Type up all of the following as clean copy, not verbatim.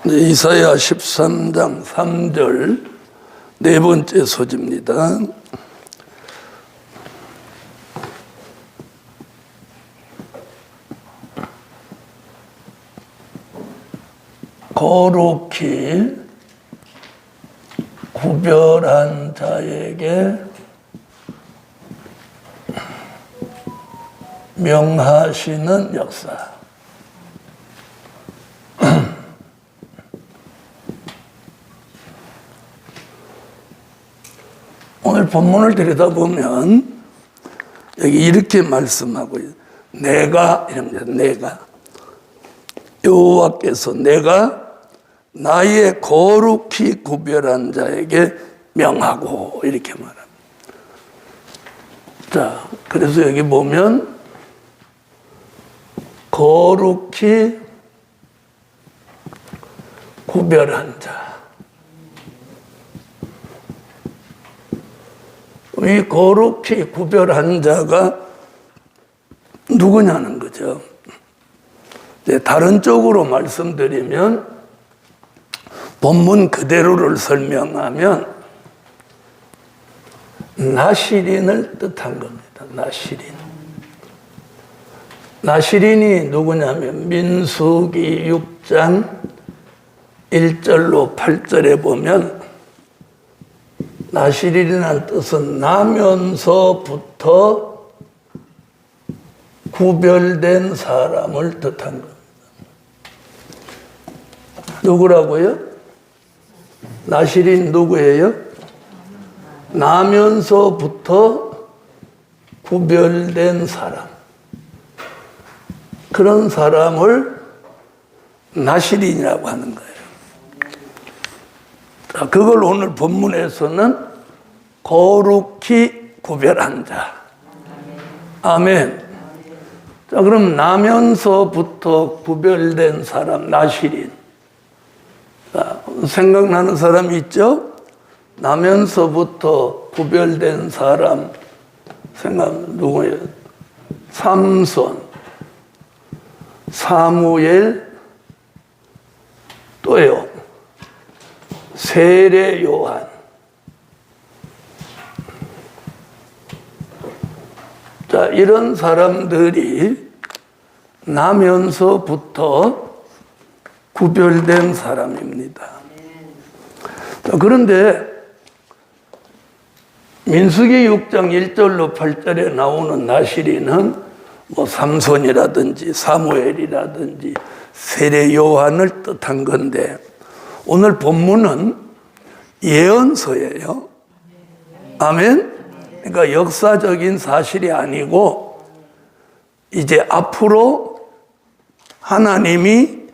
이사야 13장 3절 네 번째 소지입니다. 거룩히 구별한 자에게 명하시는 역사. 오늘 본문을 들여다보면 여기 이렇게 말씀하고 있어요. 내가 이럽니다. 내가 여호와께서 내가 나의 거룩히 구별한 자에게 명하고 이렇게 말합니다. 자, 그래서 여기 보면 거룩히 구별한 자. 이 거룩히 구별한 자가 누구냐는 거죠. 다른 쪽으로 말씀드리면 본문 그대로를 설명하면 나시린을 뜻한 겁니다. 나시린. 나시린이 누구냐면 민수기 6장 1절로 8절에 보면 나시린이라는 뜻은 나면서부터 구별된 사람을 뜻한 겁니다. 누구라고요? 나시린 누구예요? 나면서부터 구별된 사람. 그런 사람을 나시린이라고 하는 거예요. 그걸 오늘 본문에서는 거룩히 구별한 자. 아멘. 자, 그럼 나면서부터 구별된 사람, 나시린. 자, 생각나는 사람 있죠? 나면서부터 구별된 사람, 누구예요? 삼손, 사무엘, 또요. 세례 요한. 자, 이런 사람들이 나면서부터 구별된 사람입니다. 자, 그런데 민수기 6장 1절로 8절에 나오는 나시린은 뭐 삼손이라든지 사무엘이라든지 세례 요한을 뜻한 건데 오늘 본문은 예언서예요. 아멘. 그러니까 역사적인 사실이 아니고 이제 앞으로 하나님이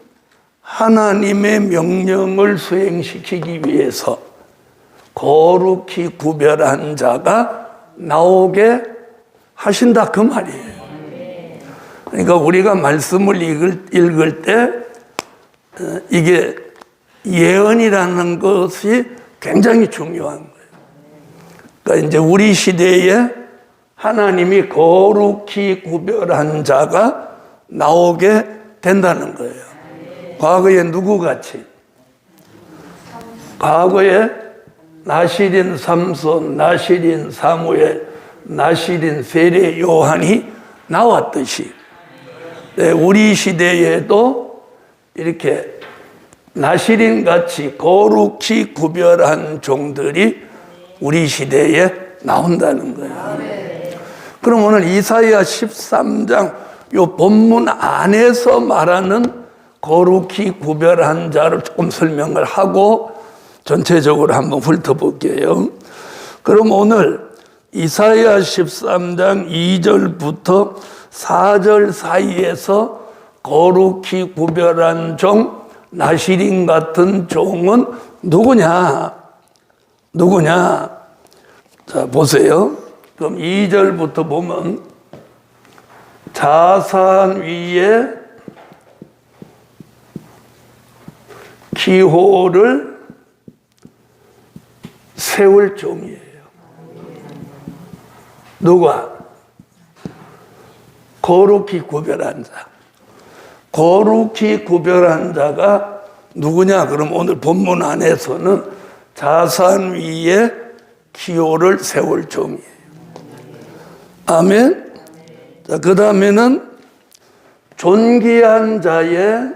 하나님의 명령을 수행시키기 위해서 거룩히 구별한 자가 나오게 하신다 그 말이에요. 그러니까 우리가 말씀을 읽을 때 이게 예언이라는 것이 굉장히 중요한 거예요. 그러니까 이제 우리 시대에 하나님이 거룩히 구별한 자가 나오게 된다는 거예요. 과거에 누구같이? 과거에 나시린 삼손, 나시린 사무엘, 나시린 세례 요한이 나왔듯이 우리 시대에도 이렇게 나시린 같이 거룩히 구별한 종들이 우리 시대에 나온다는 거예요. 그럼 오늘 이사야 13장 요 본문 안에서 말하는 거룩히 구별한 자를 조금 설명을 하고 전체적으로 한번 훑어볼게요. 그럼 오늘 이사야 13장 2절부터 4절 사이에서 거룩히 구별한 종 나시린 같은 종은 누구냐? 자, 보세요. 그럼 2절부터 보면 자산 위에 기호를 세울 종이에요. 누가? 거룩히 구별한 자. 거룩히 구별한 자가 누구냐? 그럼 오늘 본문 안에서는 자산 위에 기호를 세울 종이에요. 아멘. 자, 그 다음에는 존귀한 자의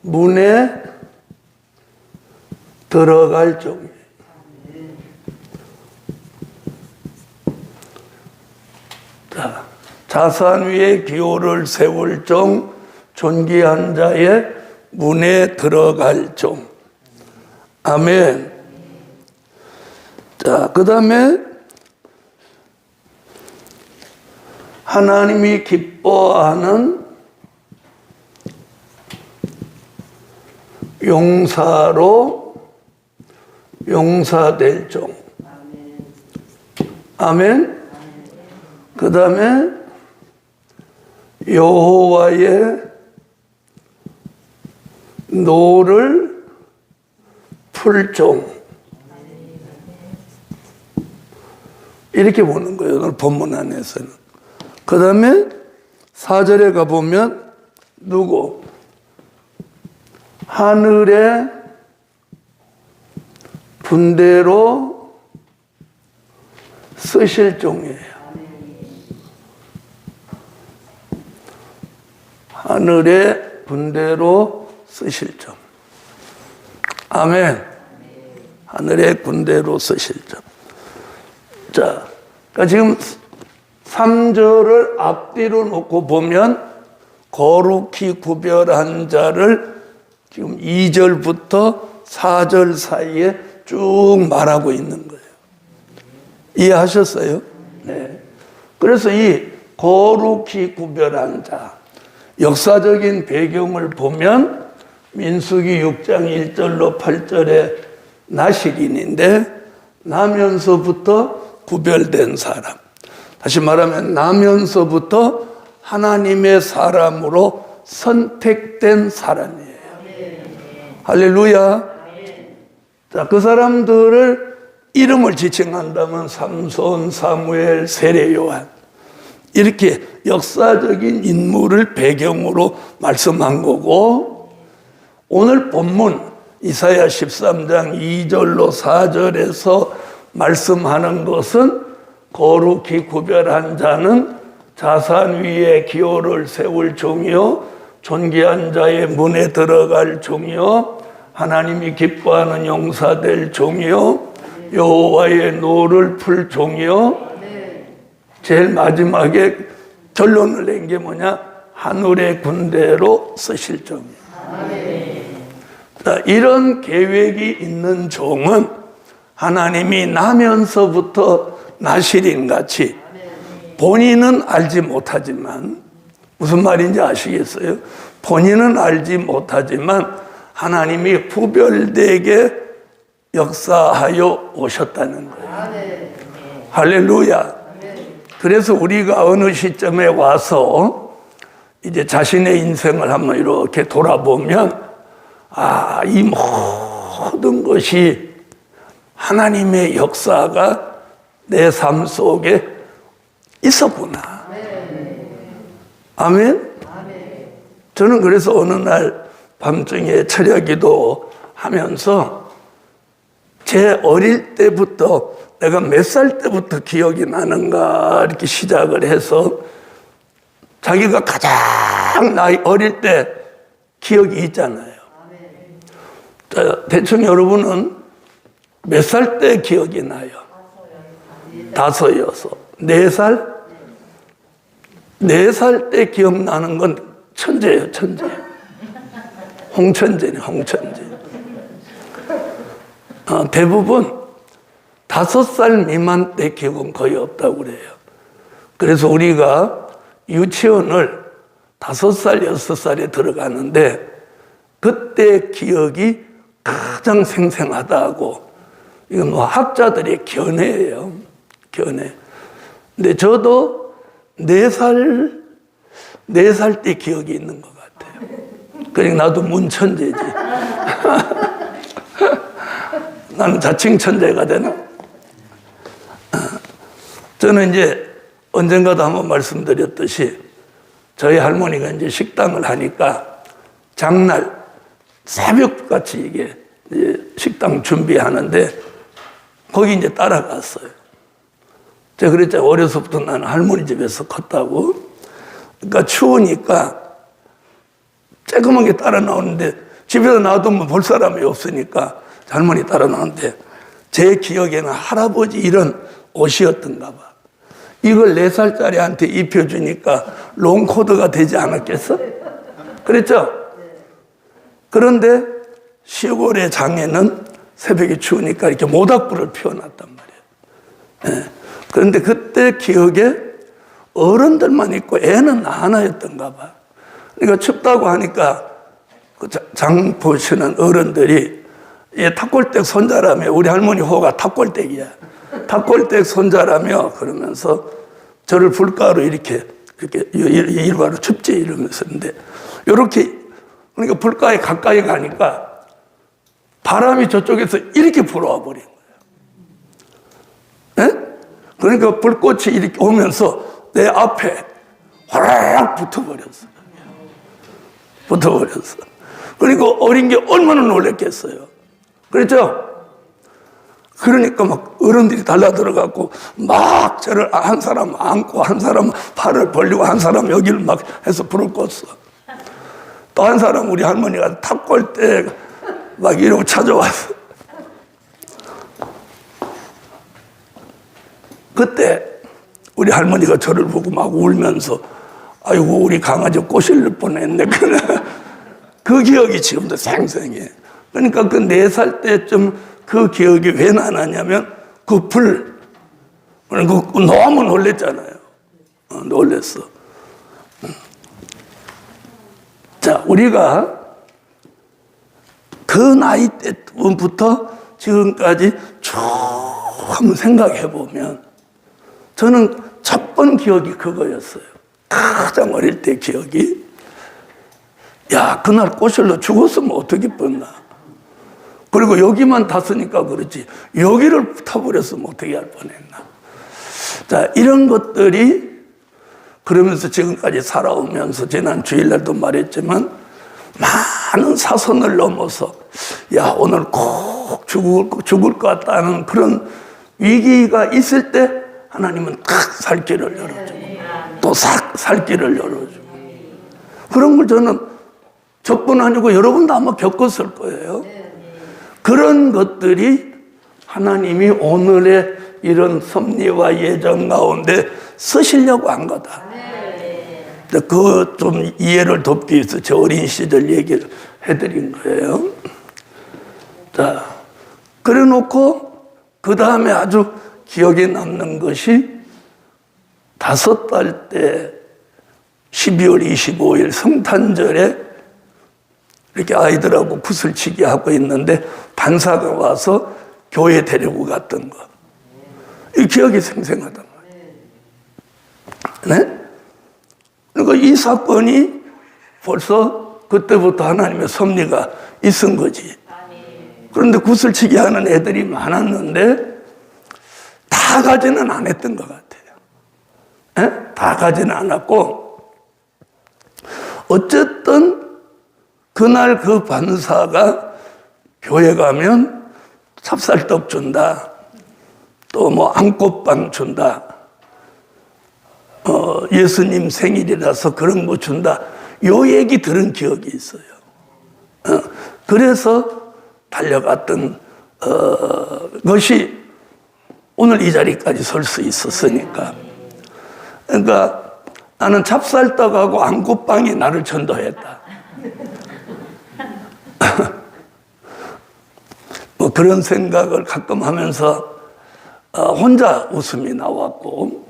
문에 들어갈 종이에요. 자, 자산 위에 기호를 세울 종, 존귀한 자의 문에 들어갈 종. 아멘. 자, 그 다음에 하나님이 기뻐하는 용사될 종. 아멘. 그 다음에 여호와의 노를 풀 종. 이렇게 보는 거예요, 오늘 본문 안에서는. 그 다음에 4절에 가보면 누구? 하늘의 분대로 쓰실 종이에요. 하늘의 분대로 쓰실 종. 아멘. 하늘의 분대로 쓰실 종. 자, 그러니까 지금 3절을 앞뒤로 놓고 보면 거룩히 구별한 자를 지금 2절부터 4절 사이에 쭉 말하고 있는 거예요. 이해하셨어요? 네. 그래서 이 거룩히 구별한 자, 역사적인 배경을 보면 민수기 6장 1절로 8절에 나실인인데 나면서부터 구별된 사람. 다시 말하면 나면서부터 하나님의 사람으로 선택된 사람이에요. 할렐루야. 자, 그 사람들을 이름을 지칭한다면 삼손, 사무엘, 세례 요한, 이렇게 역사적인 인물을 배경으로 말씀한 거고, 오늘 본문 이사야 13장 2절로 4절에서 말씀하는 것은 거룩히 구별한 자는 자산 위에 기호를 세울 종이요, 존귀한 자의 문에 들어갈 종이요, 하나님이 기뻐하는 용사될 종이요, 여호와의 노를 풀 종이요, 제일 마지막에 결론을 낸 게 뭐냐? 하늘의 군대로 쓰실 종이요. 이런 계획이 있는 종은 하나님이 나면서부터 나실인 같이 본인은 알지 못하지만, 무슨 말인지 아시겠어요? 본인은 알지 못하지만 하나님이 구별되게 역사하여 오셨다는 거예요. 할렐루야. 그래서 우리가 어느 시점에 와서 이제 자신의 인생을 한번 이렇게 돌아보면, 아, 이 모든 것이 하나님의 역사가 내 삶 속에 있었구나. 아멘? 저는 그래서 어느 날 밤중에 철야기도 하면서 제 어릴 때부터, 내가 몇 살 때부터 기억이 나는가 이렇게 시작을 해서, 자기가 가장 나이 어릴 때 기억이 있잖아요. 대충 여러분은 몇 살 때 기억이 나요? 5, 6, 4살? 4살 때 기억나는 건 천재예요, 천재. 홍천재네, 홍천재. 대부분 5살 미만 때 기억은 거의 없다고 그래요. 그래서 우리가 유치원을 5살, 6살에 들어가는데 그때 기억이 가장 생생하다고, 이건 뭐 학자들의 견해예요, 견해. 근데 저도 4살 때 기억이 있는 것 같아요. 그러니까 나도 문천재지. 나는 자칭 천재가 되나? 저는 이제 언젠가도 한번 말씀드렸듯이 저희 할머니가 이제 식당을 하니까 장날 새벽같이 이게 식당 준비하는데 거기 이제 따라갔어요. 제가 그랬죠. 어려서부터 나는 할머니 집에서 컸다고. 그러니까 추우니까 쬐그맣게 따라 나오는데 집에서 놔두면 볼 사람이 없으니까 할머니 따라 나오는데 제 기억에는 할아버지 이런 옷이었던가 봐. 이걸 4살짜리한테 입혀주니까 롱코드가 되지 않았겠어? 그랬죠? 그런데 시골의 장에는 새벽에 추우니까 이렇게 모닥불을 피워놨단 말이에요. 그런데 그때 기억에 어른들만 있고 애는 하나였던가 봐. 그러니까 춥다고 하니까 그 장 보시는 어른들이 탑골댁 손자라며, 우리 할머니 호가 탑골댁이야. 탑골댁 손자라며 그러면서 저를 불가로 이렇게 일바로 춥지 이러면서 했는데, 요렇게, 그러니까 불가에 가까이 가니까 바람이 저쪽에서 이렇게 불어와 버린 거예요. 네? 그러니까 불꽃이 이렇게 오면서 내 앞에 화락 붙어버렸어. 붙어버렸어. 그러니까 어린 게 얼마나 놀랬겠어요. 그렇죠? 그러니까 막 어른들이 달라들어갖고 막 저를 한 사람 안고 한 사람 팔을 벌리고 한 사람 여기를 막 해서 불을 껐어. 또 한 사람 우리 할머니가 탑골대 막 이러고 찾아왔어. 그때 우리 할머니가 저를 보고 막 울면서 아이고 우리 강아지 꼬실릴 뻔했네. 그 기억이 지금도 생생해. 그러니까 그 4살 때쯤 그 기억이 왜 나냐면 그 불, 너무 놀랬잖아요. 놀랬어. 자, 우리가 그 나이 때부터 지금까지 쭉 한번 생각해 보면 저는 첫 번 기억이 그거였어요. 가장 어릴 때 기억이. 야, 그날 꼬실러 죽었으면 어떻게 뻔나. 그리고 여기만 탔으니까 그렇지 여기를 타버렸으면 어떻게 할 뻔했나. 자, 이런 것들이 그러면서 지금까지 살아오면서 지난 주일날도 말했지만 많은 사선을 넘어서 야, 오늘 꼭 죽을 것 같다는 그런 위기가 있을 때 하나님은 탁 살 길을 열어주고 또 살 길을 열어주고, 그런 걸 저는 저뿐 아니고 여러분도 아마 겪었을 거예요. 그런 것들이 하나님이 오늘의 이런 섭리와 예정 가운데 쓰시려고 한 거다. 그 좀 이해를 돕기 위해서 제 어린 시절 얘기를 해드린 거예요. 자, 그래 놓고 그 다음에 아주 기억에 남는 것이 5살 때 12월 25일 성탄절에 이렇게 아이들하고 구슬치기 하고 있는데 반사가 와서 교회 데리고 갔던 거. 이 기억이 생생하단 말이에요. 네? 그러니까 이 사건이 벌써 그때부터 하나님의 섭리가 있은 거지. 그런데 구슬치기 하는 애들이 많았는데 다 가지는 않았던 것 같아요. 네? 다 가지는 않았고, 어쨌든 그날 그 반사가 교회 가면 찹쌀떡 준다, 또 뭐 안꽃빵 준다, 예수님 생일이라서 그런 거 준다, 요 얘기 들은 기억이 있어요. 그래서 달려갔던 것이 오늘 이 자리까지 설 수 있었으니까. 그러니까 나는 찹쌀떡하고 안꽃빵이 나를 전도했다. 뭐 그런 생각을 가끔 하면서 혼자 웃음이 나왔고,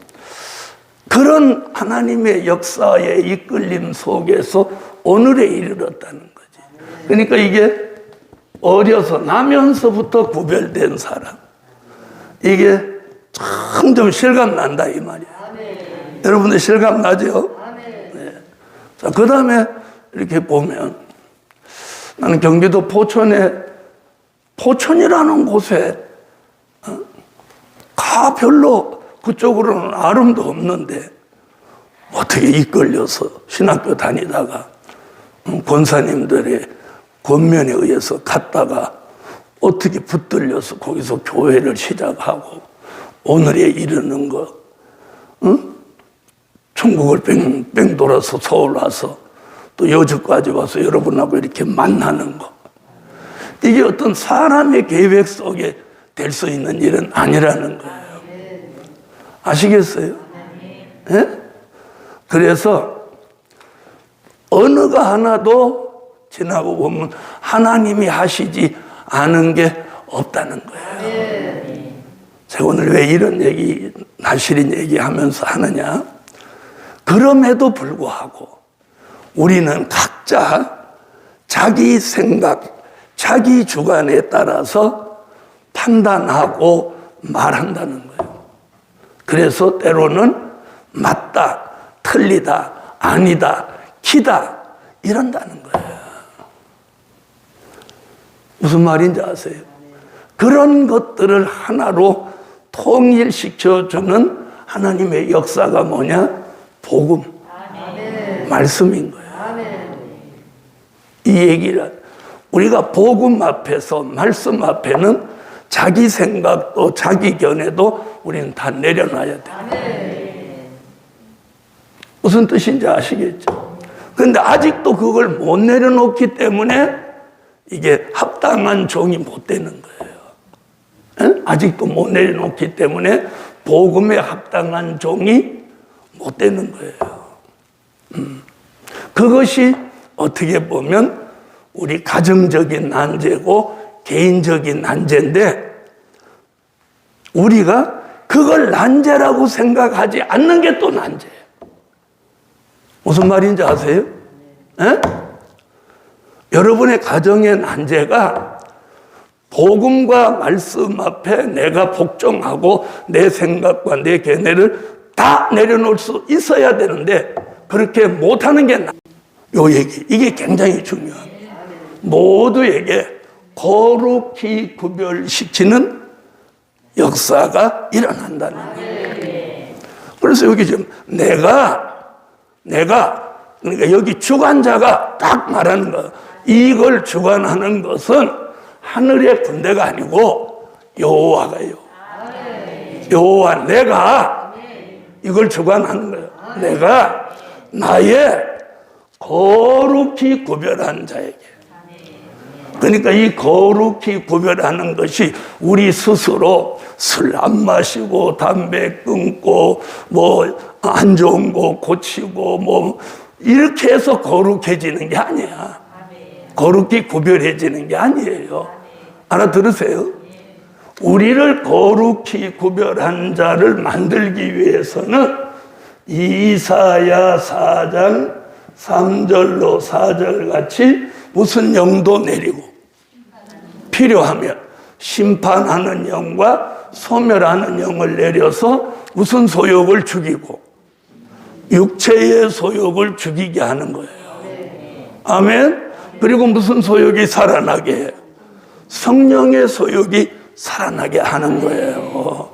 그런 하나님의 역사의 이끌림 속에서 오늘에 이르렀다는 거지. 그러니까 이게 어려서 나면서부터 구별된 사람, 이게 점점 실감 난다 이 말이야. 여러분들 실감 나죠? 네. 자, 그 다음에 이렇게 보면 나는 경기도 포천이라는 곳에 가 별로 그쪽으로는 아름도 없는데 어떻게 이끌려서 신학교 다니다가 권사님들의 권면에 의해서 갔다가 어떻게 붙들려서 거기서 교회를 시작하고 오늘에 이르는 거, 응? 천국을 뺑뺑 돌아서 서울 와서 또 여주까지 와서 여러분하고 이렇게 만나는 거, 이게 어떤 사람의 계획 속에 될 수 있는 일은 아니라는 거예요. 아시겠어요? 예? 그래서 어느가 하나도 지나고 보면 하나님이 하시지 않은 게 없다는 거예요. 제가 오늘 왜 이런 얘기, 나시린 얘기 하면서 하느냐? 그럼에도 불구하고 우리는 각자 자기 생각, 자기 주관에 따라서 판단하고 말한다는 거예요. 그래서 때로는 맞다, 틀리다, 아니다, 기다 이런다는 거예요. 무슨 말인지 아세요? 그런 것들을 하나로 통일시켜주는 하나님의 역사가 뭐냐? 복음, 말씀인 거예요. 이 얘기를 우리가 복음 앞에서, 말씀 앞에는 자기 생각도 자기 견해도 우리는 다 내려놔야 돼요. 무슨 뜻인지 아시겠죠? 그런데 아직도 그걸 못 내려놓기 때문에 이게 합당한 종이 못 되는 거예요. 에? 아직도 못 내려놓기 때문에 복음에 합당한 종이 못 되는 거예요. 그것이 어떻게 보면 우리 가정적인 난제고 개인적인 난제인데, 우리가 그걸 난제라고 생각하지 않는 게 또 난제예요. 무슨 말인지 아세요? 에? 여러분의 가정의 난제가 복음과 말씀 앞에 내가 복종하고 내 생각과 내 견해를 다 내려놓을 수 있어야 되는데 그렇게 못하는 게 요 얘기, 이게 굉장히 중요합니다. 모두에게 거룩히 구별시키는 역사가 일어난다는 거예요. 그래서 여기 지금 내가 그러니까 여기 주관자가 딱 말하는 거예요. 이걸 주관하는 것은 하늘의 군대가 아니고 여호와가요. 여호와, 내가 이걸 주관하는 거예요. 내가 나의 거룩히 구별한 자에게. 그러니까 이 거룩히 구별하는 것이 우리 스스로 술 안 마시고 담배 끊고 뭐 안 좋은 거 고치고 뭐 이렇게 해서 거룩해지는 게 아니야. 거룩히 구별해지는 게 아니에요. 알아들으세요? 우리를 거룩히 구별한 자를 만들기 위해서는 이사야 4장 3절로 4절 같이 무슨 영도 내리고 필요하면 심판하는 영과 소멸하는 영을 내려서 무슨 소욕을 죽이고 육체의 소욕을 죽이게 하는 거예요. 아멘. 그리고 무슨 소욕이 살아나게 해요? 성령의 소욕이 살아나게 하는 거예요.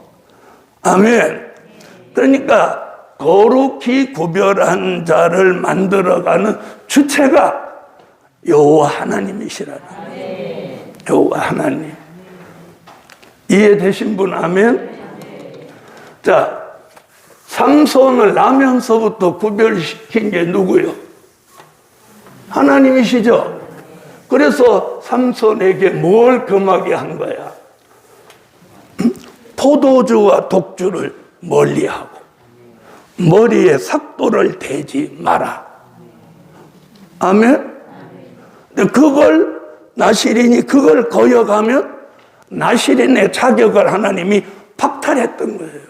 아멘. 그러니까 거룩히 구별한 자를 만들어가는 주체가 여호와 하나님이시라는 거예요. 여호와 하나님. 이해되신 분 아멘? 자, 삼손을 나면서부터 구별시킨 게 누구요? 하나님이시죠? 그래서 삼손에게 뭘 금하게 한 거야? 포도주와 독주를 멀리하고 머리에 삭도를 대지 마라. 아멘? 근데 그걸 나시린이 그걸 거역하면 나시린의 자격을 하나님이 박탈했던 거예요.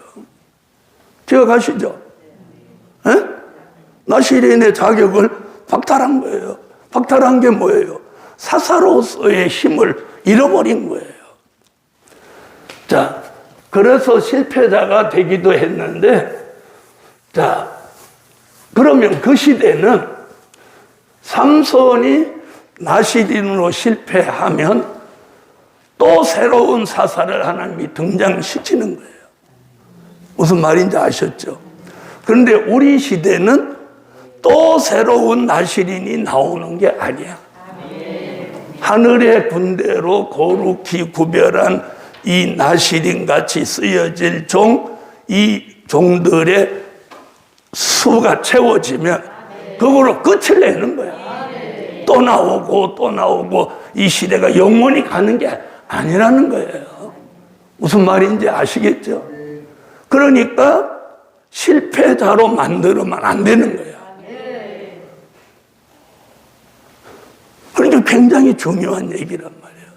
기억하시죠? 에? 나시린의 자격을 박탈한 거예요. 박탈한 게 뭐예요? 사사로서의 힘을 잃어버린 거예요. 자, 그래서 실패자가 되기도 했는데, 자, 그러면 그 시대는 삼손이 나시린으로 실패하면 또 새로운 사사를 하나님이 등장시키는 거예요. 무슨 말인지 아셨죠? 그런데 우리 시대는 또 새로운 나실인이 나오는 게 아니야. 하늘의 군대로 거룩히 구별한 이 나실인 같이 쓰여질 종, 이 종들의 수가 채워지면 그거로 끝을 내는 거야. 또 나오고 또 나오고 이 시대가 영원히 가는 게 아니라는 거예요. 무슨 말인지 아시겠죠? 그러니까 실패자로 만들면 안 되는 거예요. 그러니까 굉장히 중요한 얘기란 말이에요.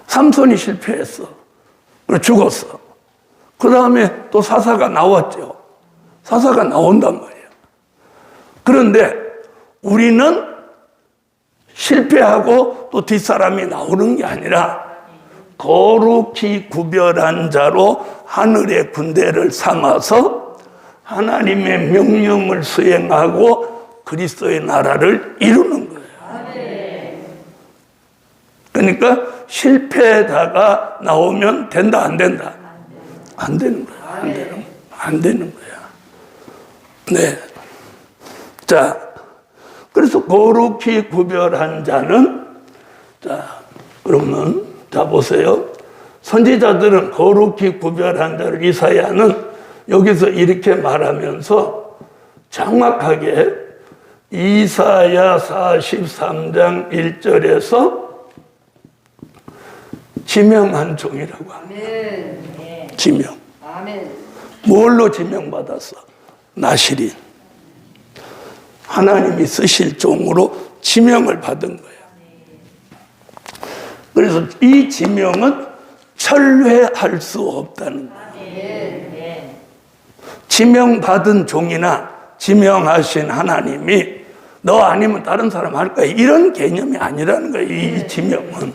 삼손이 실패했어. 그리고 죽었어. 그 다음에 또 사사가 나왔죠. 사사가 나온단 말이에요. 그런데 우리는 실패하고 또 뒷사람이 나오는 게 아니라 거룩히 구별한 자로 하늘의 군대를 삼아서 하나님의 명령을 수행하고 그리스도의 나라를 이루는 거예요. 그러니까 실패자가 나오면 된다, 안 된다? 안 되는 거야. 안 되는 거야. 네. 자, 그래서 거룩히 구별한 자는, 자, 그러면, 자, 보세요. 선지자들은 거룩히 구별한 자를 이사야는 여기서 이렇게 말하면서 정확하게 이사야 43장 1절에서 지명한 종이라고 합니다. 지명. 뭘로 지명받았어? 나실인. 하나님이 쓰실 종으로 지명을 받은 거예요. 그래서 이 지명은 철회할 수 없다는 거예요. 지명받은 종이나 지명하신 하나님이 너 아니면 다른 사람 할 거야, 이런 개념이 아니라는 거예요. 이 지명은.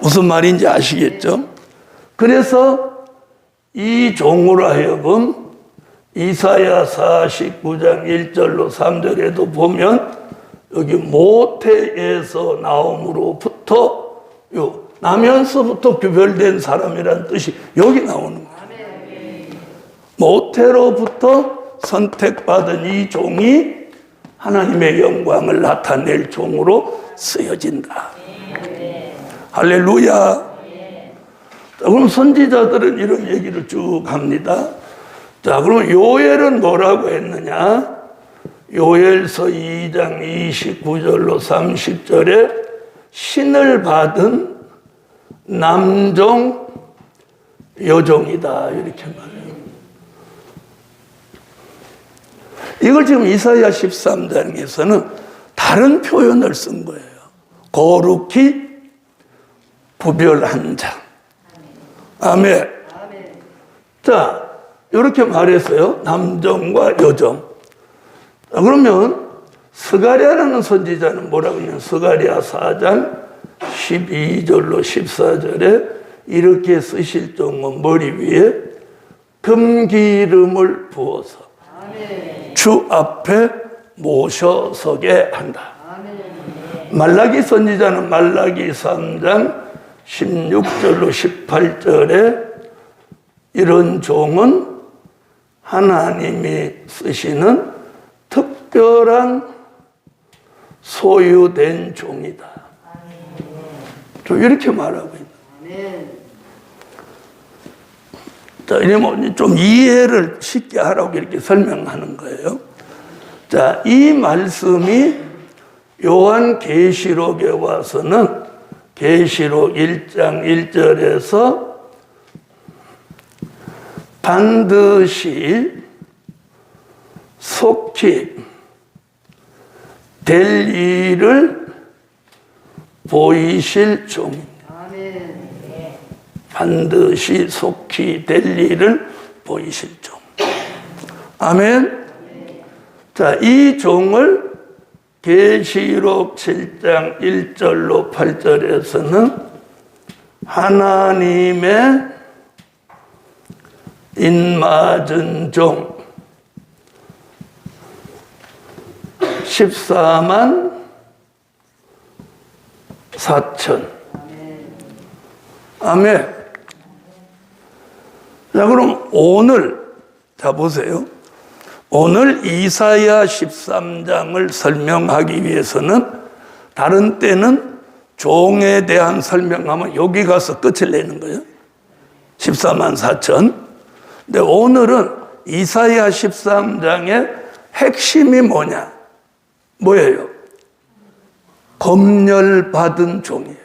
무슨 말인지 아시겠죠? 그래서 이 종으로 하여금 이사야 49장 1절로 3절에도 보면 여기 모태에서 나옴으로부터 나면서부터 구별된 사람이라는 뜻이 여기 나오는 거예요. 모태로부터 선택받은 이 종이 하나님의 영광을 나타낼 종으로 쓰여진다. 할렐루야. 그럼 선지자들은 이런 얘기를 쭉 합니다. 자, 그러면 요엘은 뭐라고 했느냐? 요엘서 2장 29절로 30절에 신을 받은 남종 여종이다, 이렇게 말해요. 이걸 지금 이사야 13장에서는 다른 표현을 쓴 거예요. 거룩히 구별한 자. 아멘. 자, 이렇게 말했어요. 남종과 여종. 그러면 스가랴라는 선지자는 뭐라고 하냐면 스가랴 4장 12절로 14절에 이렇게 쓰실 종은 머리 위에 금기름을 부어서 주 앞에 모셔서게 한다. 말라기 선지자는 말라기 3장 16절로 18절에 이런 종은 하나님이 쓰시는 특별한 소유된 종이다. 이렇게 말하고 있다. 자, 이러면 좀 이해를 쉽게 하라고 이렇게 설명하는 거예요. 자, 이 말씀이 요한 계시록에 와서는 계시록 1장 1절에서 반드시 속히 될 일을 보이실 종입니다. 반드시 속히 될 일을 보이실 종. 아멘. 자, 이 종을 계시록 7장 1절로 8절에서는 하나님의 인맞은 종 14만 4천. 아멘. 자, 그럼 오늘, 자, 보세요. 오늘 이사야 13장을 설명하기 위해서는 다른 때는 종에 대한 설명하면 여기 가서 끝을 내는 거예요. 14만 4천. 근데 오늘은 이사야 13장의 핵심이 뭐냐? 뭐예요? 검열받은 종이에요.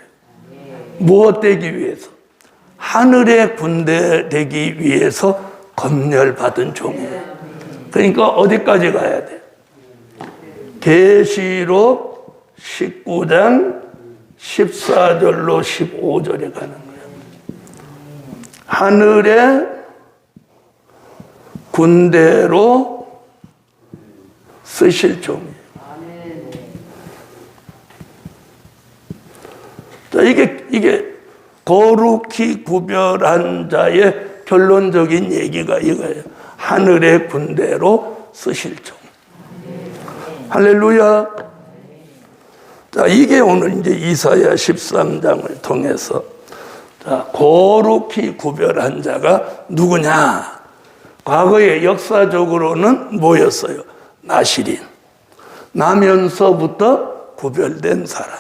무엇 되기 위해서? 하늘의 군대 되기 위해서 검열받은 종이에요. 그러니까 어디까지 가야 돼? 계시록 19장 14절로 15절에 가는 거예요. 하늘의 군대로 쓰실 종이에요. 자, 이게 거룩히 구별한 자의 결론적인 얘기가 이거예요. 하늘의 군대로 쓰실 종. 할렐루야. 자, 이게 오늘 이제 이사야 13장을 통해서 자, 거룩히 구별한 자가 누구냐? 과거에 역사적으로는 뭐였어요? 나시린. 나면서부터 구별된 사람.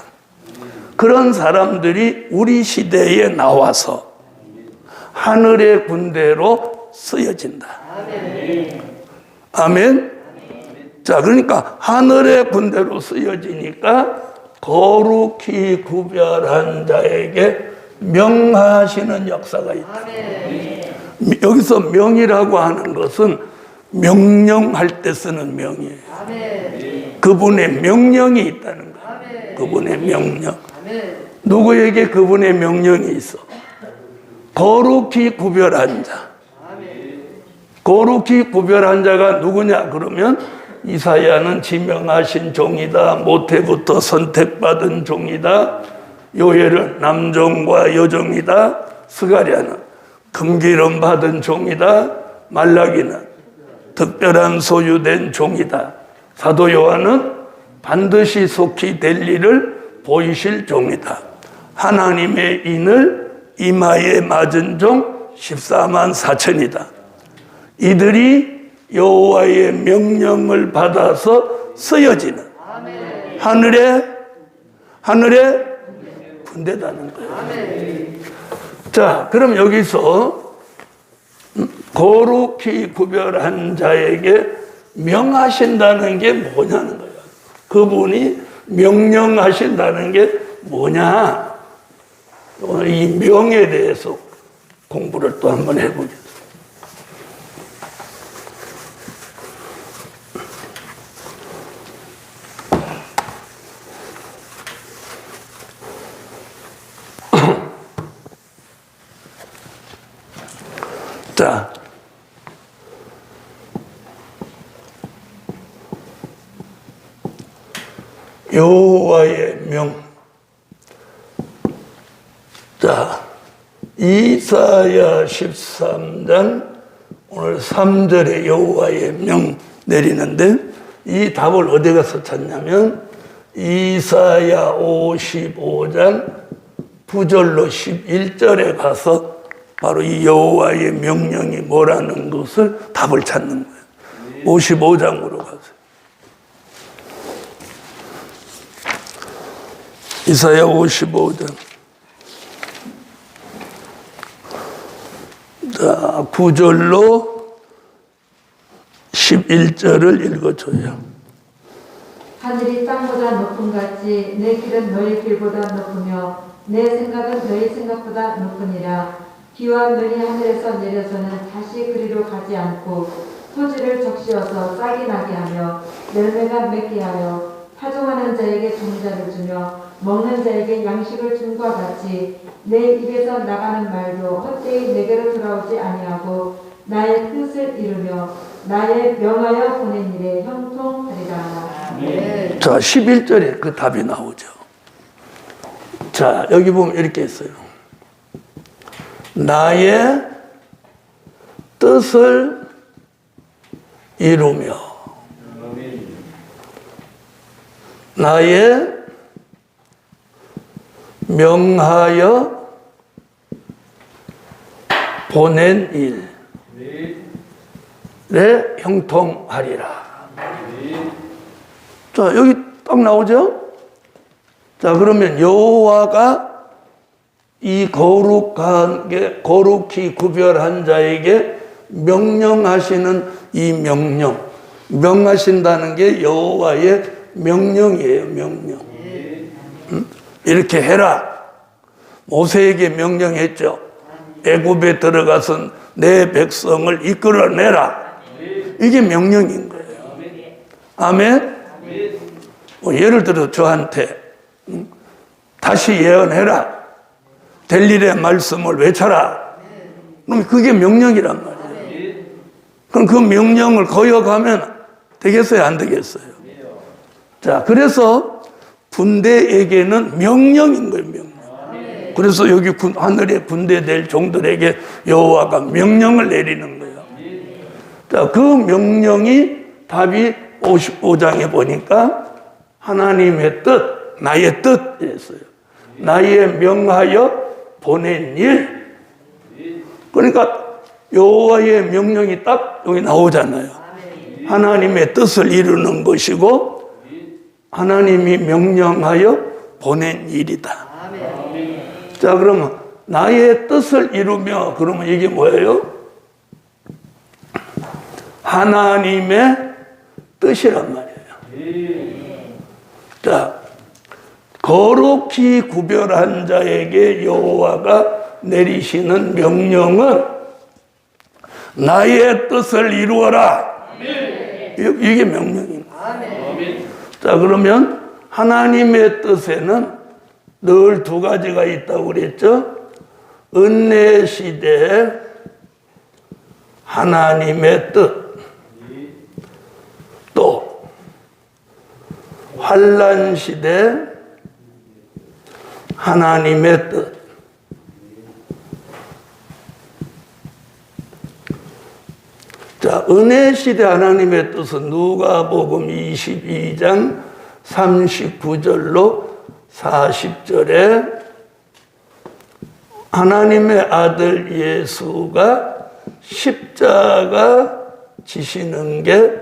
그런 사람들이 우리 시대에 나와서 하늘의 군대로 쓰여진다. 아멘. 자, 그러니까 하늘의 군대로 쓰여지니까 거룩히 구별한 자에게 명하시는 역사가 있다. 여기서 명이라고 하는 것은 명령할 때 쓰는 명이에요. 그분의 명령이 있다는 거예요. 그분의 명령. 누구에게 그분의 명령이 있어? 거룩히 구별한 자. 거룩히 구별한 자가 누구냐? 그러면 이사야는 지명하신 종이다. 모태부터 선택받은 종이다. 요엘은 남종과 여종이다. 스가랴는 금기름 받은 종이다. 말라기는 특별한 소유된 종이다. 사도 요한은 반드시 속히 될 일을 보이실 종이다. 하나님의 인을 이마에 맞은 종 14만 4천이다. 이들이 여호와의 명령을 받아서 쓰여지는 하늘의 군대다는 거예요. 자, 그럼 여기서 거룩히 구별한 자에게 명하신다는 게 뭐냐는 거예요. 그분이 명령하신다는 게 뭐냐? 오늘 이 명에 대해서 공부를 또 한번 해보겠습니다. 자, 여호와의 명. 자, 이사야 13장 오늘 3절에 여호와의 명 내리는데 이 답을 어디 가서 찾냐면 이사야 55장 9절로 11절에 가서 바로 이 여호와의 명령이 뭐라는 것을 답을 찾는 거예요. 55장으로 가세요. 이사야 55장. 자, 9절로 11절을 읽어줘요. 하늘이 땅보다 높음 같이 내 길은 너희 길보다 높으며 내 생각은 너희 생각보다 높으니라. 비와 눈이 하늘에서 내려서는 다시 그리로 가지 않고 토지를 적시어서 싹이 나게 하며 열매가 맺게 하여 파종하는 자에게 종자를 주며 먹는 자에게 양식을 줌과 같이 내 입에서 나가는 말도 헛되이 내게로 돌아오지 아니하고 나의 뜻을 이루며 나의 명하여 보낸 일에 형통하리라. 네. 자, 11절에 그 답이 나오죠. 자, 여기 보면 이렇게 있어요. 나의 뜻을 이루며 나의 명하여 보낸 일. 형통하리라. 자, 여기 딱 나오죠? 자, 그러면 여호와가 이 거룩히 구별한 자에게 명령하시는 이 명하신다는 게 여호와의 명령이에요, 명령. 이렇게 해라. 모세에게 명령했죠. 애굽에 들어가서 내 백성을 이끌어내라. 이게 명령인 거예요. 아멘? 예를 들어 저한테 다시 예언해라. 될 일의 말씀을 외쳐라. 그럼 그게 명령이란 말이에요. 그럼 그 명령을 거역하면 되겠어요, 안 되겠어요? 자, 그래서 군대에게는 명령인 거예요, 명령. 그래서 여기 하늘에 군대될 종들에게 여호와가 명령을 내리는 거예요. 자, 그 명령이 답이 55장에 보니까 하나님의 뜻, 나의 뜻이었어요. 나의 명하여 보낸 일. 그러니까 여호와의 명령이 딱 여기 나오잖아요. 하나님의 뜻을 이루는 것이고 하나님이 명령하여 보낸 일이다. 자, 그러면 나의 뜻을 이루며, 그러면 이게 뭐예요? 하나님의 뜻이란 말이에요. 자, 거룩히 구별한 자에게 여호와가 내리시는 명령은 나의 뜻을 이루어라. 이게 명령입니다. 자, 그러면 하나님의 뜻에는 늘 두 가지가 있다고 그랬죠. 은혜 시대 하나님의 뜻, 또 환난 시대 하나님의 뜻. 자, 은혜 시대 하나님의 뜻은 누가복음 22장 39절로 40절에 하나님의 아들 예수가 십자가 지시는 게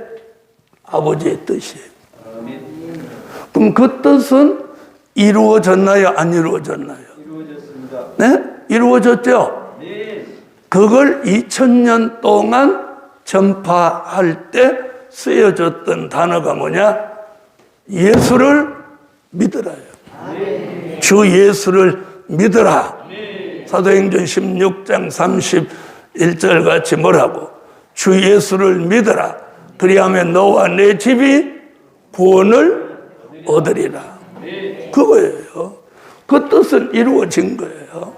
아버지의 뜻이에요. 그럼 그 뜻은 이루어졌나요? 안 이루어졌나요? 이루어졌습니다. 네? 이루어졌죠? 네. 그걸 2000년 동안 전파할 때 쓰여졌던 단어가 뭐냐? 예수를 믿으라요. 주 예수를 믿으라. 사도행전 16장 31절 같이 뭐라고? 주 예수를 믿으라. 그리하면 너와 내 집이 구원을 얻으리라. 그거예요. 그 뜻은 이루어진 거예요.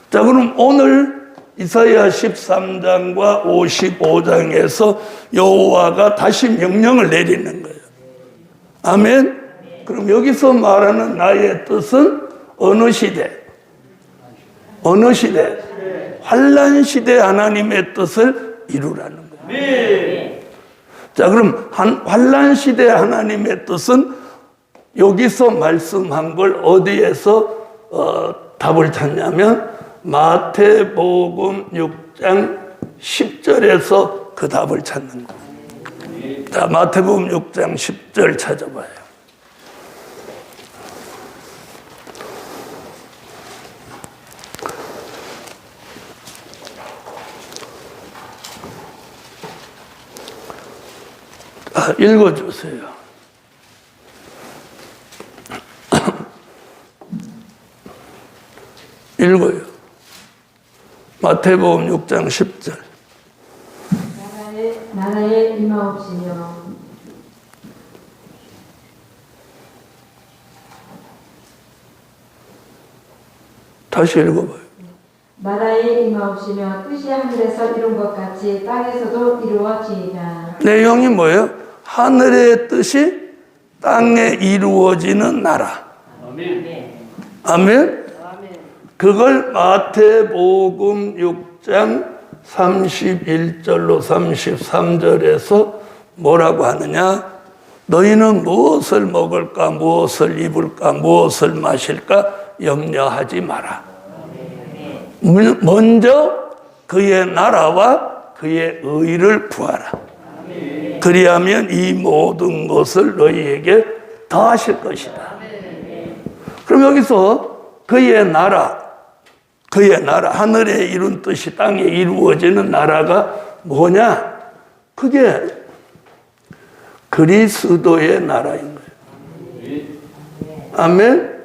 자, 그럼 오늘 이사야 13장과 55장에서 여호와가 다시 명령을 내리는 거예요. 아멘? 그럼 여기서 말하는 나의 뜻은 어느 시대? 어느 시대? 환난 시대 하나님의 뜻을 이루라는 거예요. 네. 자, 그럼 환난 시대 하나님의 뜻은 여기서 말씀한 걸 어디에서 답을 찾냐면 마태복음 6장 10절에서 그 답을 찾는 거예요. 자, 마태복음 6장 10절 찾아봐요. 읽어주세요. 읽어요. 마태복음 6장 10절. 나라에 임하옵시며 다시 읽어봐요. 나라에 임하옵시며 뜻이 하늘에서 이룬 것 같이 땅에서도 이루어지이다. 내용이 뭐예요? 하늘의 뜻이 땅에 이루어지는 나라. 아멘. 아멘? 그걸 마태복음 6장 31절로 33절에서 뭐라고 하느냐? 너희는 무엇을 먹을까, 무엇을 입을까, 무엇을 마실까 염려하지 마라. 먼저 그의 나라와 그의 의를 구하라. 그리하면 이 모든 것을 너희에게 더하실 것이다. 그럼 여기서 그의 나라, 하늘에 이룬 뜻이 땅에 이루어지는 나라가 뭐냐? 그게 그리스도의 나라인 거예요. 아멘.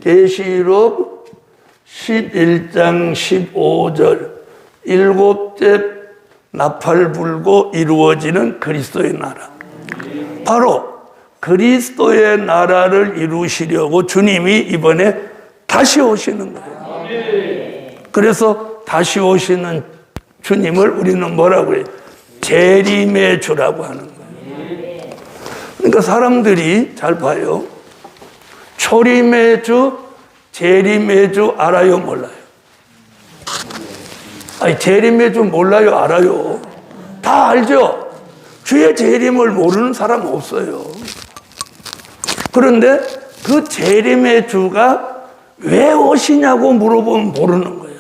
계시록 11장 15절, 일곱째 나팔 불고 이루어지는 그리스도의 나라. 바로 그리스도의 나라를 이루시려고 주님이 이번에 다시 오시는 거예요. 그래서 다시 오시는 주님을 우리는 뭐라고 해요? 재림의 주라고 하는 거예요. 그러니까 사람들이 잘 봐요. 초림의 주, 재림의 주 알아요, 몰라요? 아니, 재림의 주 몰라요, 알아요? 다 알죠? 주의 재림을 모르는 사람 없어요. 그런데 그 재림의 주가 왜 오시냐고 물어보면 모르는 거야.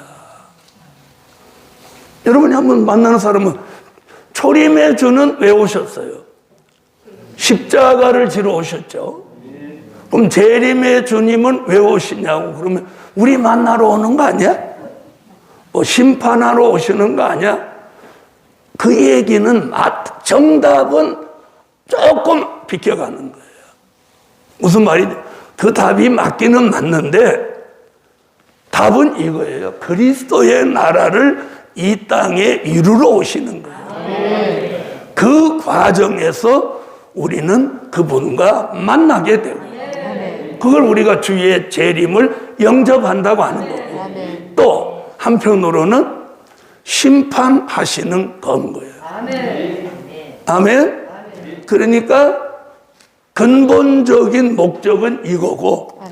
여러분이 한번 만나는 사람은 초림의 주는 왜 오셨어요? 십자가를 지러 오셨죠. 그럼 재림의 주님은 왜 오시냐고 그러면 우리 만나러 오는 거 아니야? 뭐 심판하러 오시는 거 아니야? 그 얘기는 정답은 조금 비껴가는 거예요. 무슨 말이지? 그 답이 맞기는 맞는데 답은 이거예요. 그리스도의 나라를 이 땅에 이루러 오시는 거예요. 그 과정에서 우리는 그분과 만나게 되고 그걸 우리가 주의 재림을 영접한다고 하는 거고 또 한편으로는 심판하시는 건 거예요. 아멘. 그러니까 근본적인 목적은 이거고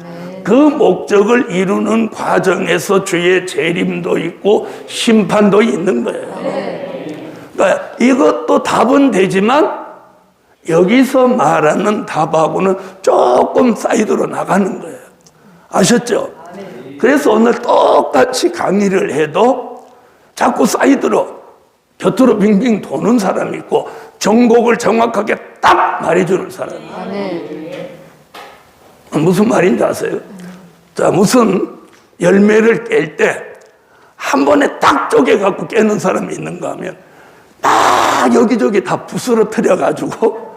그 목적을 이루는 과정에서 주의 재림도 있고 심판도 있는 거예요. 그러니까 이것도 답은 되지만 여기서 말하는 답하고는 조금 사이드로 나가는 거예요. 아셨죠? 그래서 오늘 똑같이 강의를 해도 자꾸 사이드로 곁으로 빙빙 도는 사람이 있고 정곡을 정확하게 딱 말해주는 사람이 있어요. 무슨 말인지 아세요? 자, 무슨 열매를 깰 때 한 번에 딱 쪼개갖고 깨는 사람이 있는가 하면 딱 여기저기 다 부스러뜨려가지고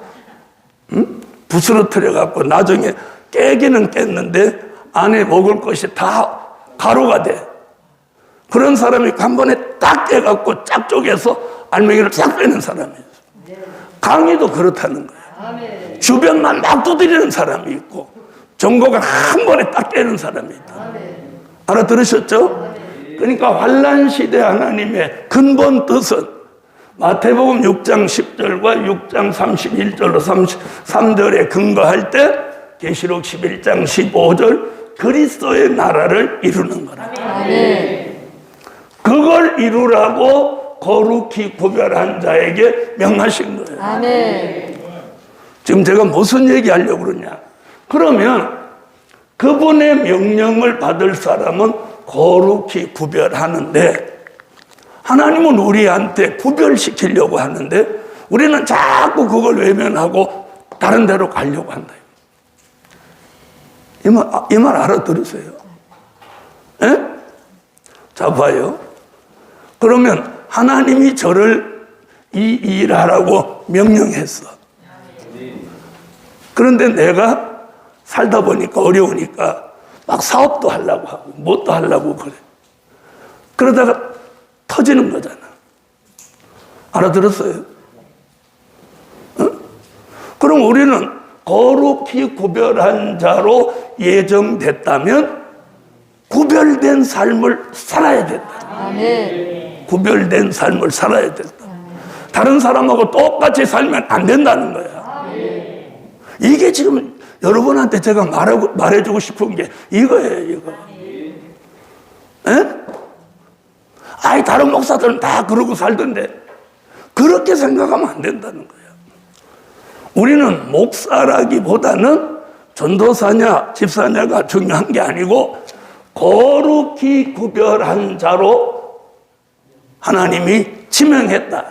부스러뜨려갖고 나중에 깨기는 깼는데 안에 먹을 것이 다 가루가 돼. 그런 사람이 한 번에 딱 깨갖고 쫙 쪼개서 알맹이를 쫙 빼는 사람이 있어요. 강의도 그렇다는 거예요. 주변만 막 두드리는 사람이 있고 정곡을 한 번에 딱 깨는 사람이 있다. 알아들으셨죠? 그러니까 환난시대 하나님의 근본 뜻은 마태복음 6장 10절과 6장 31절로 33절에 근거할 때 계시록 11장 15절 그리스도의 나라를 이루는 거라. 그걸 이루라고 거룩히 구별한 자에게 명하신 거예요. 지금 제가 무슨 얘기 하려고 그러냐? 그러면 그분의 명령을 받을 사람은 거룩히 구별하는데 하나님은 우리한테 구별시키려고 하는데 우리는 자꾸 그걸 외면하고 다른 데로 가려고 한다. 이 말 알아들으세요? 에? 자, 봐요. 그러면 하나님이 저를 이 일하라고 명령했어. 그런데 내가 살다 보니까 어려우니까 막 사업도 하려고 하고 뭣도 하려고 그래. 그러다가 터지는 거잖아. 알아들었어요? 어? 그럼 우리는 거룩히 구별한 자로 예정됐다면 구별된 삶을 살아야 된다. 구별된 삶을 살아야 된다. 다른 사람하고 똑같이 살면 안 된다는 거야. 이게 지금 여러분한테 제가 말해주고 싶은 게 이거예요, 이거. 에? 아이, 다른 목사들은 다 그러고 살던데, 그렇게 생각하면 안 된다는 거예요. 우리는 목사라기보다는 전도사냐, 집사냐가 중요한 게 아니고, 거룩히 구별한 자로 하나님이 지명했다.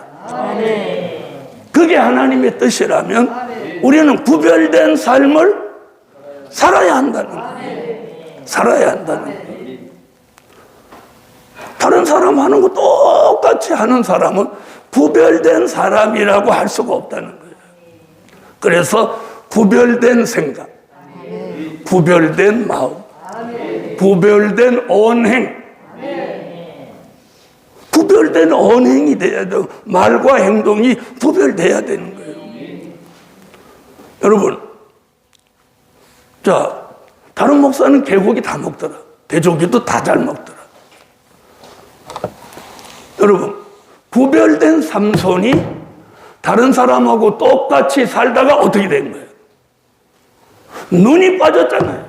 그게 하나님의 뜻이라면 우리는 구별된 삶을 살아야 한다는 거예요. 살아야 한다는 거예요. 다른 사람 하는 거 똑같이 하는 사람은 구별된 사람이라고 할 수가 없다는 거예요. 그래서 구별된 생각, 구별된 마음, 구별된 언행, 구별된 언행이 돼야 돼요. 말과 행동이 구별돼야 되는 거예요. 여러분, 자, 다른 목사는 개고기 다 먹더라. 돼지고기도 다 잘 먹더라. 여러분, 구별된 삼손이 다른 사람하고 똑같이 살다가 어떻게 된 거예요? 눈이 빠졌잖아요.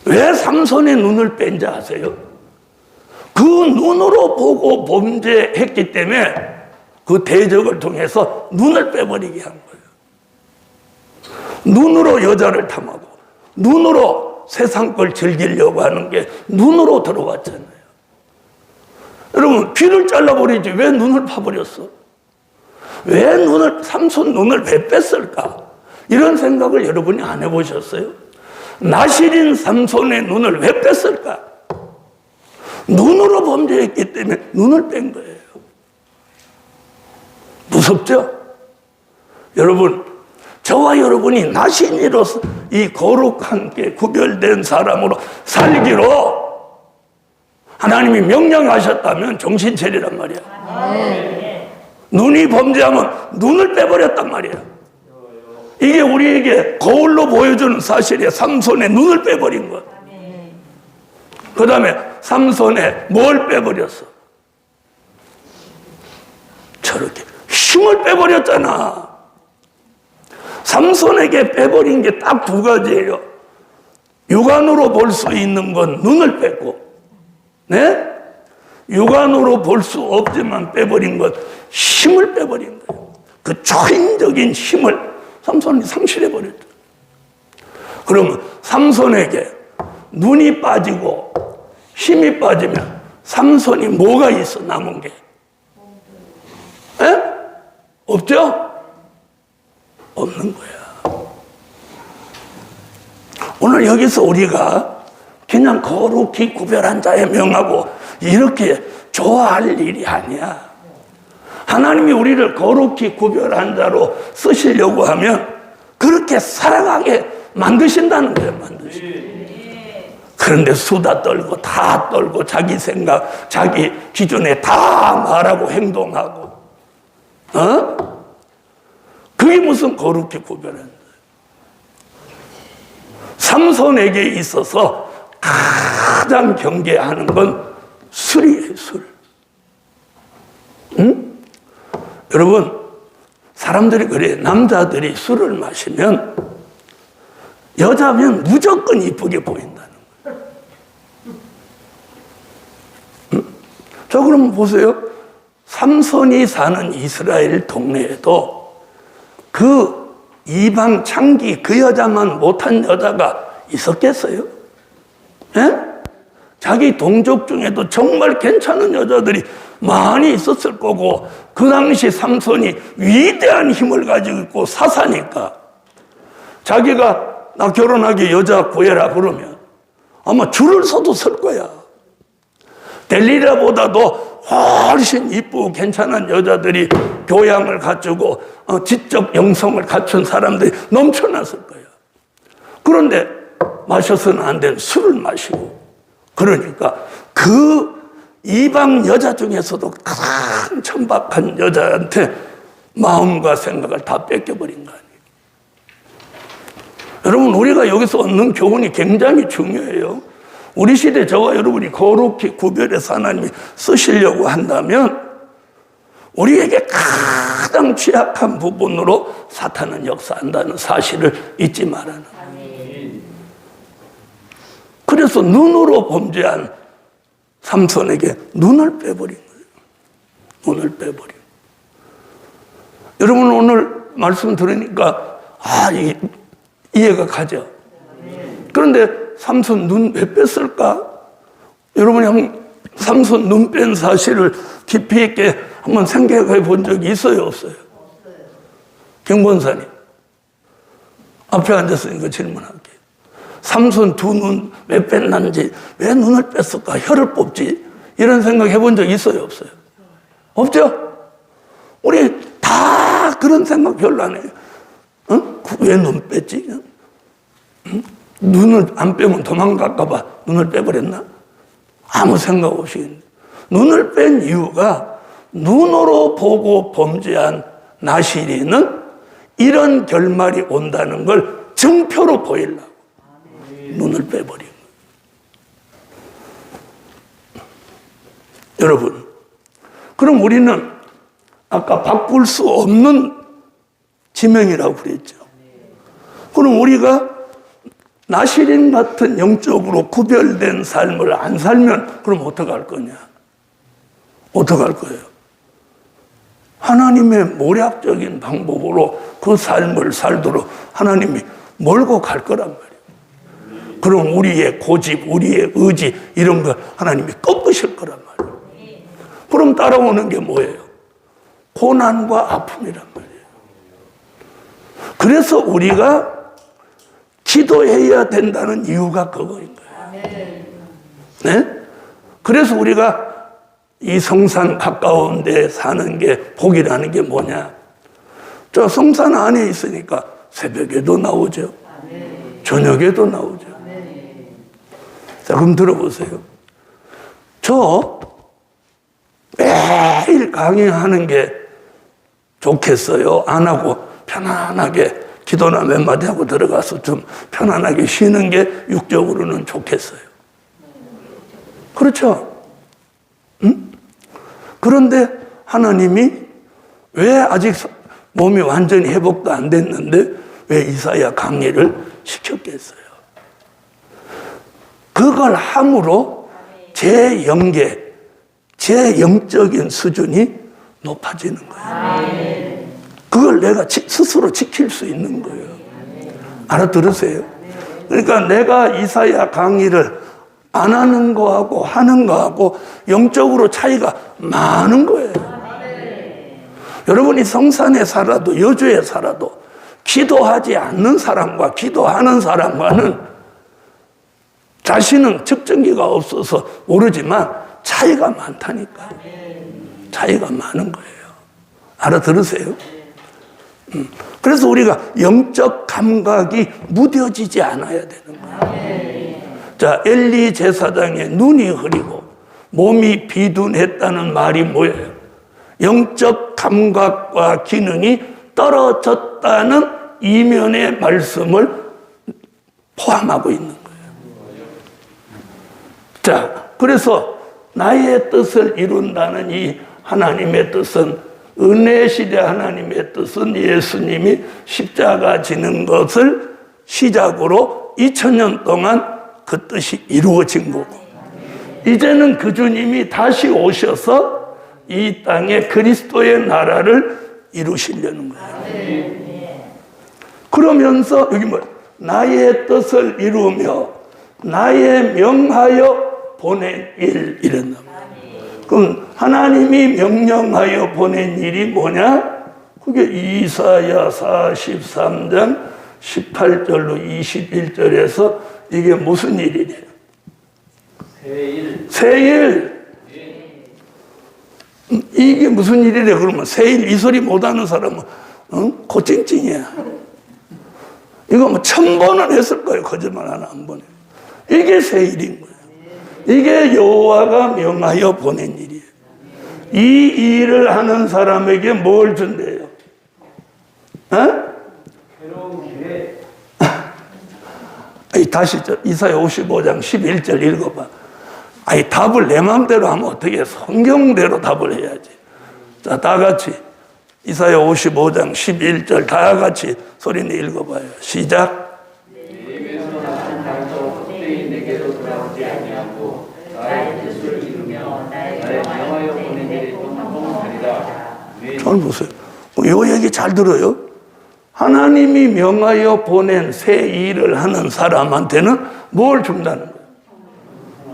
왜 삼손의 눈을 뺀지 아세요? 그 눈으로 보고 범죄했기 때문에 그 대적을 통해서 눈을 빼버리게 한 거예요. 눈으로 여자를 탐하고 눈으로 세상 걸 즐기려고 하는 게 눈으로 들어왔잖아요. 여러분, 귀를 잘라버리지 왜 눈을 파버렸어? 왜 삼손 눈을 왜 뺐을까? 이런 생각을 여러분이 안 해보셨어요? 나실인 삼손의 눈을 왜 뺐을까? 눈으로 범죄했기 때문에 눈을 뺀 거예요. 무섭죠? 여러분, 저와 여러분이 나신이로서 이 거룩한 게 구별된 사람으로 살기로 하나님이 명령하셨다면 정신 차리란 말이야. 눈이 범죄하면 눈을 빼버렸단 말이야. 이게 우리에게 거울로 보여주는 사실이야. 삼손의 눈을 빼버린 것. 그 다음에 삼손의 뭘 빼버렸어? 저렇게 힘을 빼버렸잖아. 삼손에게 빼버린 게 딱 두 가지예요. 육안으로 볼 수 있는 건 눈을 뺐고, 네? 육안으로 볼 수 없지만 빼버린 것, 힘을 빼버린 거예요. 그 초인적인 힘을 삼손이 상실해버렸죠. 그러면 삼손에게 눈이 빠지고 힘이 빠지면 삼손이 뭐가 있어, 남은 게? 에? 없죠? 없는 거야. 오늘 여기서 우리가 그냥 거룩히 구별한 자에 명하고 이렇게 좋아할 일이 아니야. 하나님이 우리를 거룩히 구별한 자로 쓰시려고 하면 그렇게 살아가게 만드신다는 거예요. 만드신다. 그런데 수다 떨고 다 떨고 자기 생각, 자기 기준에 다 말하고 행동하고, 그게 무슨 거룩히 구별한 거예요. 삼손에게 있어서 가장 경계하는 건 술이에요, 술. 응? 여러분, 사람들이 그래요. 남자들이 술을 마시면 여자면 무조건 이쁘게 보인다는 거예요. 응? 자, 그럼 보세요. 삼손이 사는 이스라엘 동네에도 그 이방 창기 그 여자만 못한 여자가 있었겠어요? 예? 자기 동족 중에도 정말 괜찮은 여자들이 많이 있었을 거고, 그 당시 삼손이 위대한 힘을 가지고 있고 사사니까 자기가 나 결혼하기 여자 구해라 그러면 아마 줄을 서도 설 거야. 델리라보다도 훨씬 이쁘고 괜찮은 여자들이 교양을 갖추고 지적 영성을 갖춘 사람들이 넘쳐났을 거야. 그런데 마셔서는 안 되는 술을 마시고, 그러니까 그 이방 여자 중에서도 가장 천박한 여자한테 마음과 생각을 다 뺏겨버린 거 아니에요. 여러분, 우리가 여기서 얻는 교훈이 굉장히 중요해요. 우리 시대 저와 여러분이 거룩히 구별해서 하나님이 쓰시려고 한다면 우리에게 가장 취약한 부분으로 사탄은 역사한다는 사실을 잊지 말아라. 그래서 눈으로 범죄한 삼손에게 눈을 빼버린 거예요. 눈을 빼버린. 여러분, 오늘 말씀 들으니까 이해가 가죠. 그런데 삼손 눈 왜 뺐을까? 여러분이 한번 삼손 눈 뺀 사실을 깊이 있게 한번 생각해 본 적이 있어요, 없어요? 경본사님. 앞에 앉았으니까 질문할게요. 삼손 두 눈 왜 뺐는지, 왜 눈을 뺐을까? 혀를 뽑지? 이런 생각 해본 적 있어요, 없어요? 없죠? 우리 다 그런 생각 별로 안 해요. 왜 눈 뺐지? 눈을 안 빼면 도망갈까봐 눈을 빼버렸나? 아무 생각 없이. 눈을 뺀 이유가 눈으로 보고 범죄한 나시린은 이런 결말이 온다는 걸 증표로 보이려고 눈을 빼버린 거예요. 여러분, 그럼 우리는 아까 바꿀 수 없는 지명이라고 그랬죠. 그럼 우리가 나시린 같은 영적으로 구별된 삶을 안 살면 그럼 어떡할 거냐? 어떡할 거예요? 하나님의 모략적인 방법으로 그 삶을 살도록 하나님이 몰고 갈 거란 말이에요. 그럼 우리의 고집, 우리의 의지 이런 거 하나님이 꺾으실 거란 말이에요. 그럼 따라오는 게 뭐예요? 고난과 아픔이란 말이에요. 그래서 우리가 기도해야 된다는 이유가 그거인 거예요. 네? 그래서 우리가 이 성산 가까운 데 사는 게 복이라는 게 뭐냐? 저 성산 안에 있으니까 새벽에도 나오죠. 저녁에도 나오죠. 자, 그럼 들어보세요. 저 매일 강의하는 게 좋겠어요? 안 하고 편안하게 기도나 몇 마디 하고 들어가서 좀 편안하게 쉬는 게 육적으로는 좋겠어요. 그렇죠? 응? 그런데 하나님이 왜 아직 몸이 완전히 회복도 안 됐는데 왜 이사야 강의를 시켰겠어요? 그걸 함으로 제 영계, 제 영적인 수준이 높아지는 거예요. 그걸 내가 스스로 지킬 수 있는 거예요. 알아들으세요? 그러니까 내가 이사야 강의를 안 하는 거하고 하는 거하고 영적으로 차이가 많은 거예요. 여러분이 성산에 살아도 여주에 살아도 기도하지 않는 사람과 기도하는 사람과는 자신은 측정기가 없어서 모르지만 차이가 많다니까. 차이가 많은 거예요. 알아들으세요? 그래서 우리가 영적 감각이 무뎌지지 않아야 되는 거예요. 자, 엘리 제사장의 눈이 흐리고 몸이 비둔했다는 말이 뭐예요? 영적 감각과 기능이 떨어졌다는 이면의 말씀을 포함하고 있는 거예요. 자, 그래서 나의 뜻을 이룬다는 이 하나님의 뜻은, 은혜 시대 하나님의 뜻은 예수님이 십자가 지는 것을 시작으로 2000년 동안 그 뜻이 이루어진 거고, 이제는 그 주님이 다시 오셔서 이 땅에 그리스도의 나라를 이루시려는 거예요. 그러면서 여기 뭐 나의 뜻을 이루며 나의 명하여 보낸 일, 이랬나 말이에요. 그럼 하나님이 명령하여 보낸 일이 뭐냐? 그게 이사야 43장 18절로 21절에서 이게 무슨 일이래요? 새일. 새일. 이게 무슨 일이래? 그러면 새일 이 소리 못하는 사람은 고찡찡이야. 이거 뭐 1000번은 했을 거예요. 거짓말 하나 안 보내. 이게 새일인 거예요. 이게 여호와가 명하여 보낸 일이에요. 이 일을 하는 사람에게 뭘 준대요? 새로운 기회. 다시 이사야 55장 11절 읽어봐. 아니, 답을 내 마음대로 하면 어떻게 해? 성경대로 답을 해야지. 자, 다 같이 이사야 55장 11절 다 같이 소리내 읽어봐요. 시작. 내게서 나는 날도 헛되이 내게로 돌아오지 아니하고 나의 뜻을 이루며 나의 명하여 보낸 일이 또 한동하리라. 잘 보세요. 이 얘기 잘 들어요. 하나님이 명하여 보낸 새 일을 하는 사람한테는 뭘 준다는 거예요?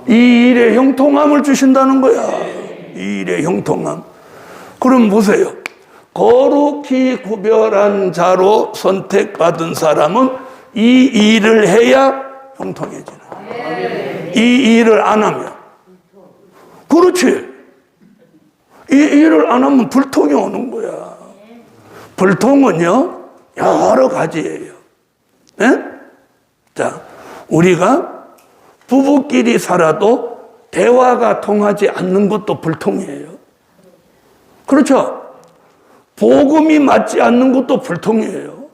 이 일에 형통함을 주신다는 거야. 이 일에 형통함. 그럼 보세요. 거룩히 구별한 자로 선택받은 사람은 이 일을 해야 형통해지는 거야. 이 일을 안 하면. 그렇지. 이 일을 안 하면 불통이 오는 거야. 불통은요, 여러 가지예요. 네? 자, 우리가 부부끼리 살아도 대화가 통하지 않는 것도 불통이에요. 그렇죠? 복음이 맞지 않는 것도 불통이에요.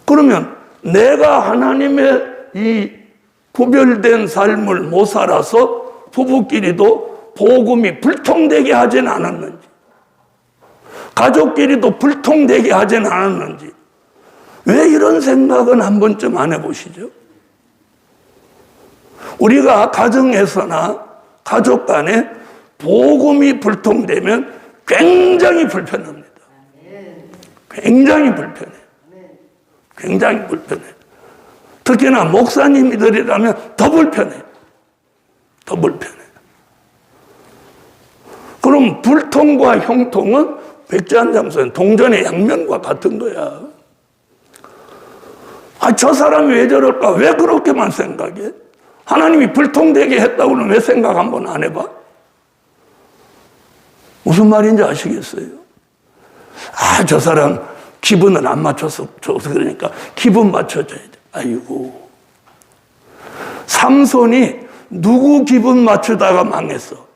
그러면 내가 하나님의 이 구별된 삶을 못 살아서 부부끼리도 복음이 불통되게 하진 않았는지, 가족끼리도 불통되게 하진 않았는지, 왜 이런 생각은 한 번쯤 안 해보시죠? 우리가 가정에서나 가족 간에 복음이 불통되면 굉장히 불편합니다. 굉장히 불편해요. 굉장히 불편해요. 특히나 목사님들이라면 더 불편해요. 더 불편해요. 그럼 불통과 형통은 백지한장소는 동전의 양면과 같은 거야. 아, 저 사람이 왜 저럴까? 왜 그렇게만 생각해? 하나님이 불통되게 했다고는 왜 생각 한번 안 해봐? 무슨 말인지 아시겠어요? 아, 저 사람 기분을 안 맞춰서 그러니까 기분 맞춰줘야 돼. 아이고. 삼손이 누구 기분 맞추다가 망했어?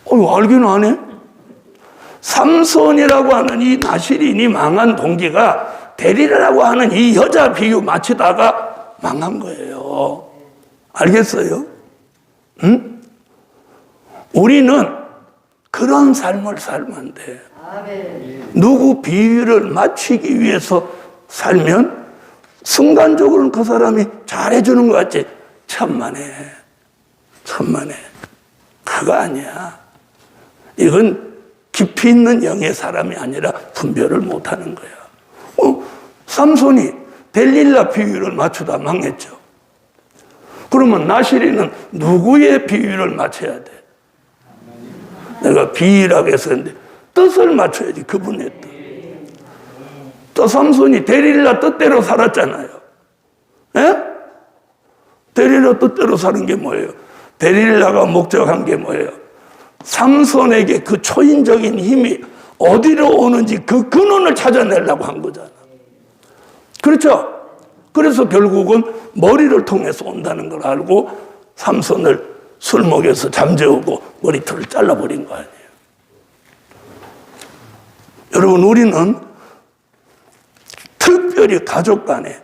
알기는 안 해? 삼손이라고 하는 이 나실인이 망한 동기가 데릴라라고 하는 이 여자 비유 맞추다가 망한 거예요. 알겠어요? 응? 우리는 그런 삶을 살면 안 돼. 누구 비유를 맞추기 위해서 살면 순간적으로는 그 사람이 잘해주는 것 같지. 천만에. 천만에. 그거 아니야. 이건 깊이 있는 영의 사람이 아니라 분별을 못하는 거야. 삼손이 델릴라 비유를 맞추다 망했죠. 그러면 나실이는 누구의 비유를 맞춰야 돼? 내가 비유라고 했었는데 뜻을 맞춰야지. 그분의 뜻. 또 삼손이 델릴라 뜻대로 살았잖아요. 예? 델릴라 뜻대로 사는 게 뭐예요? 델릴라가 목적한 게 뭐예요? 삼손에게 그 초인적인 힘이 어디로 오는지 그 근원을 찾아내려고 한 거잖아. 그렇죠? 그래서 결국은 머리를 통해서 온다는 걸 알고 삼손을 술 먹여서 잠재우고 머리털을 잘라버린 거 아니에요. 여러분, 우리는 특별히 가족 간에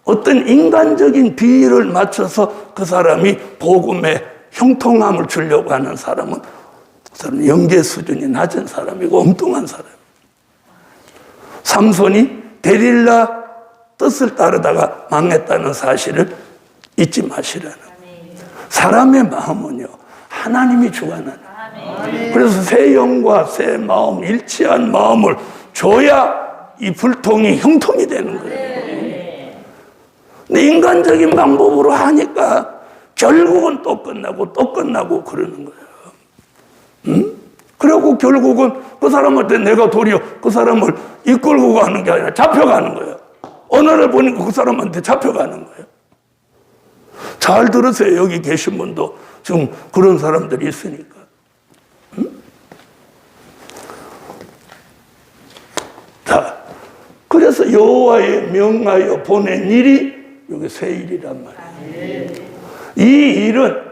어떤 인간적인 비위를 맞춰서 그 사람이 복음의 형통함을 주려고 하는 사람은 그 사람은 영계 수준이 낮은 사람이고 엉뚱한 사람이에요. 삼손이 데릴라 뜻을 따르다가 망했다는 사실을 잊지 마시라는. 사람의 마음은요, 하나님이 주관하는. 그래서 새 영과 새 마음, 일치한 마음을 줘야 이 불통이 형통이 되는 거예요. 근데 인간적인 방법으로 하니까 결국은 또 끝나고 그러는 거예요. 응? 그리고 결국은 그 사람한테 내가 도리어 그 사람을 이끌고 가는 게 아니라 잡혀가는 거예요. 어느 날 보니까 그 사람한테 잡혀가는 거예요. 잘 들으세요. 여기 계신 분도 지금 그런 사람들이 있으니까. 응? 자, 그래서 여호와의 명하여 보낸 일이 여기 새 일이란 말이에요. 이 일은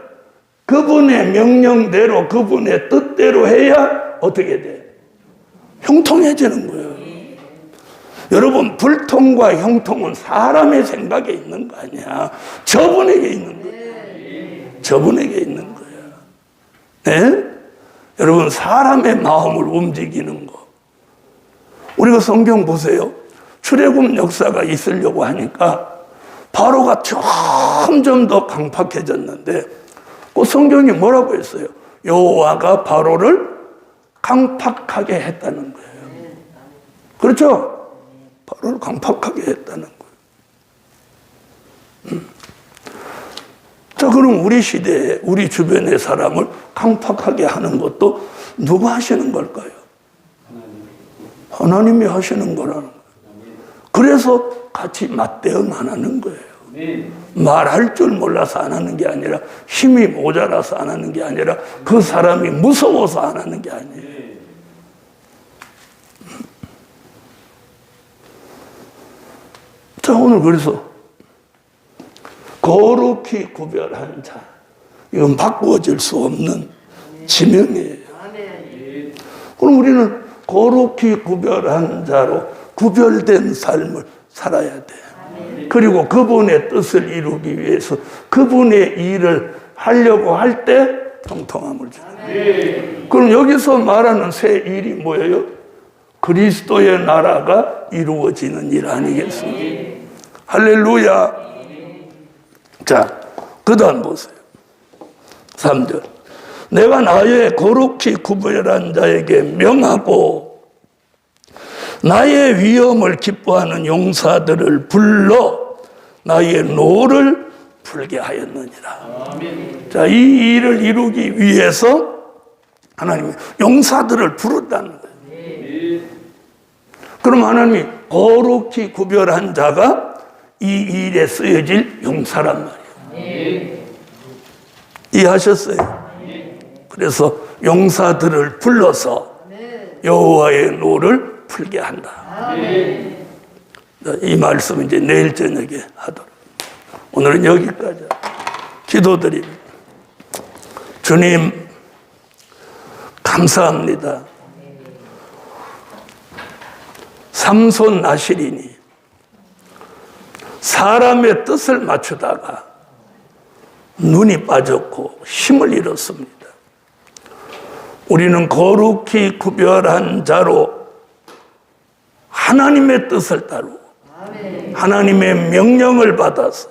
그분의 명령대로 그분의 뜻대로 해야 어떻게 돼? 형통해지는 거예요. 여러분, 불통과 형통은 사람의 생각에 있는 거 아니야. 저분에게 있는 거예요. 저분에게 있는 거예요. 네? 여러분, 사람의 마음을 움직이는 거. 우리가 성경 보세요. 출애굽 역사가 있으려고 하니까 바로가 점점 더 강팍해졌는데 그 성경이 뭐라고 했어요? 여호와가 바로를 강팍하게 했다는 거예요. 그렇죠? 바로를 강팍하게 했다는 거예요. 자, 그럼 우리 시대에 우리 주변의 사람을 강팍하게 하는 것도 누가 하시는 걸까요? 하나님이 하시는 거라는 거예요. 그래서 같이 맞대응 안 하는 거예요. 말할 줄 몰라서 안 하는 게 아니라, 힘이 모자라서 안 하는 게 아니라, 그 사람이 무서워서 안 하는 게 아니에요. 자, 오늘 그래서 거룩히 구별한 자, 이건 바꾸어질 수 없는 지명이에요. 그럼 우리는 거룩히 구별한 자로 구별된 삶을 살아야 돼요. 그리고 그분의 뜻을 이루기 위해서 그분의 일을 하려고 할 때 형통함을 줘요. 그럼 여기서 말하는 새 일이 뭐예요? 그리스도의 나라가 이루어지는 일 아니겠습니까? 할렐루야. 자, 그 다음 보세요. 3절. 내가 나의 거룩히 구별한 자에게 명하고 나의 위엄을 기뻐하는 용사들을 불러 나의 노를 풀게 하였느니라. 자, 이 일을 이루기 위해서 하나님이 용사들을 부른다는 거예요. 그럼 하나님이 거룩히 구별한 자가 이 일에 쓰여질 용사란 말이에요. 이해하셨어요? 그래서 용사들을 불러서 여호와의 노를 풀게 한다. 이 말씀 이제 내일 저녁에 하도록. 오늘은 여기까지 기도드립니다. 주님, 감사합니다. 삼손 나실이니 사람의 뜻을 맞추다가 눈이 빠졌고 힘을 잃었습니다. 우리는 거룩히 구별한 자로 하나님의 뜻을 따르고 하나님의 명령을 받아서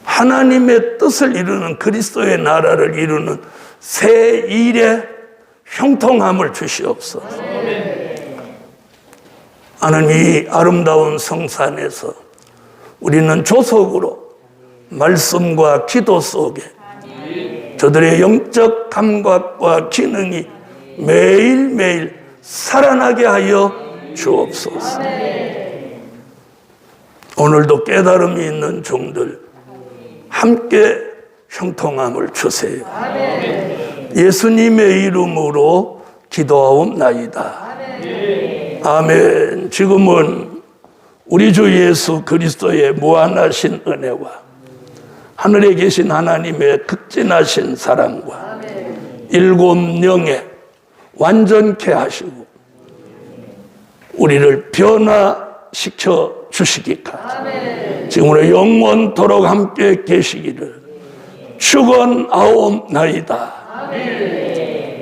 하나님의 뜻을 이루는 그리스도의 나라를 이루는 새 일에 형통함을 주시옵소서. 하나님, 이 아름다운 성산에서 우리는 조속으로 말씀과 기도 속에 저들의 영적 감각과 기능이 매일매일 살아나게 하여 주옵소서. 오늘도 깨달음이 있는 종들 함께 형통함을 주세요. 예수님의 이름으로 기도하옵나이다. 아멘. 지금은 우리 주 예수 그리스도의 무한하신 은혜와 하늘에 계신 하나님의 극진하신 사랑과 일곱 영에 완전케 하시고 우리를 변화시켜 주시기까지 지금으로 영원토록 함께 계시기를 축원하옵나이다.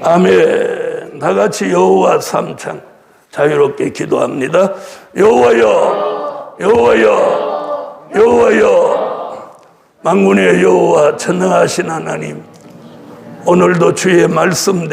아멘. 다 같이 여호와 삼창 자유롭게 기도합니다. 여호와여, 여호와여, 여호와여. 만군의 여호와 전능하신 하나님, 오늘도 주의 말씀대로